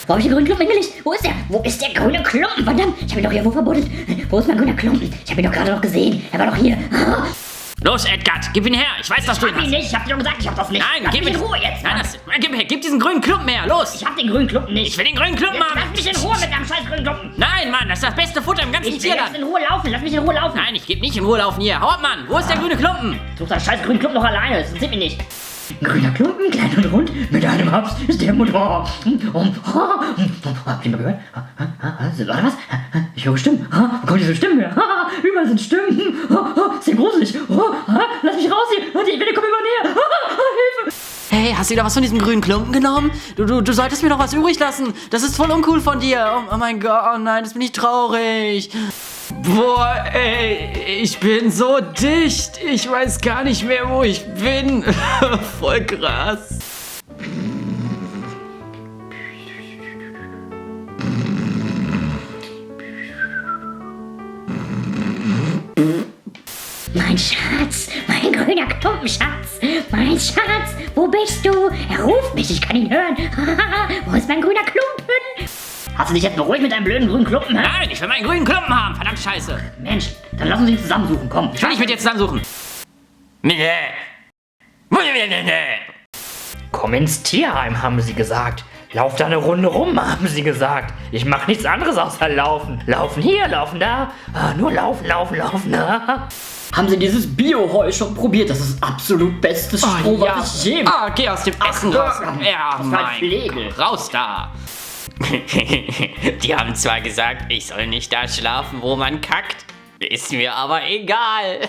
Wo hab ich den grünen Klumpen hingelegt? Wo ist der? Wo ist der grüne Klumpen? Verdammt, ich hab ihn doch irgendwo verbuddelt. Wo ist mein grüner Klumpen? Ich hab ihn doch gerade noch gesehen. Er war doch hier. Ah. Los, Edgar, gib ihn her. Ich weiß, dass du ihn Ich hab ihn hast. nicht, ich hab dir doch gesagt, ich hab das nicht. Nein, Lass gib mich in ihn. Ruhe jetzt. Nein, gib her. Gib diesen grünen Klumpen her. Los. Ich hab den grünen Klumpen nicht. Ich will den grünen Klumpen Jetzt haben. lass mich in Ruhe mit deinem scheiß grünen Klumpen. Nein, Mann, das ist das beste Futter im ganzen Ich will jetzt Tierland. in Ruhe laufen. Lass mich in Ruhe laufen. Nein, ich geb nicht in Ruhe laufen hier. Hau ab, Mann. Wo ist der grüne Klumpen? Such deinen scheiß grünen Klumpen noch alleine. Das interessiert mich nicht. Ein grüner Klumpen, klein und rund, mit einem Haps ist der Mund. Habt ihr mal gehört? Warte, was? Ich höre Stimmen. Wo kommen diese Stimmen her? Überall sind Stimmen. Ist ja gruselig. Lass mich raus hier. Die Welle kommt immer näher. Hilfe. Hey, hast du wieder was von diesem grünen Klumpen genommen? Du solltest mir doch was übrig lassen. Das ist voll uncool von dir. Oh mein Gott, oh nein, das bin ich traurig. Boah, ey, ich bin so dicht. Ich weiß gar nicht mehr, wo ich bin. Voll krass. Mein Schatz, mein grüner Klumpenschatz, mein Schatz, wo bist du? Er ruft mich, ich kann ihn hören. Wo ist mein grüner Klumpen? Hast du dich jetzt beruhigt mit deinem blöden grünen Klumpen? Hä? Nein, ich will meinen grünen Klumpen haben. Verdammt scheiße. Mensch, dann lass uns ihn zusammensuchen, komm. Ich will nicht mit dir zusammensuchen. Nee. Komm ins Tierheim, haben sie gesagt. Lauf da eine Runde rum, haben sie gesagt. Ich mach nichts anderes außer laufen. Laufen hier, laufen da. Nur laufen, laufen, laufen. Haben Sie dieses Bio-Heu schon probiert? Das ist absolut bestes Stroh, was ich je... Geh aus dem Essen raus. Ja, halt mein Pflege. Gott. Raus da. Die haben zwar gesagt, ich soll nicht da schlafen, wo man kackt. Ist mir aber egal.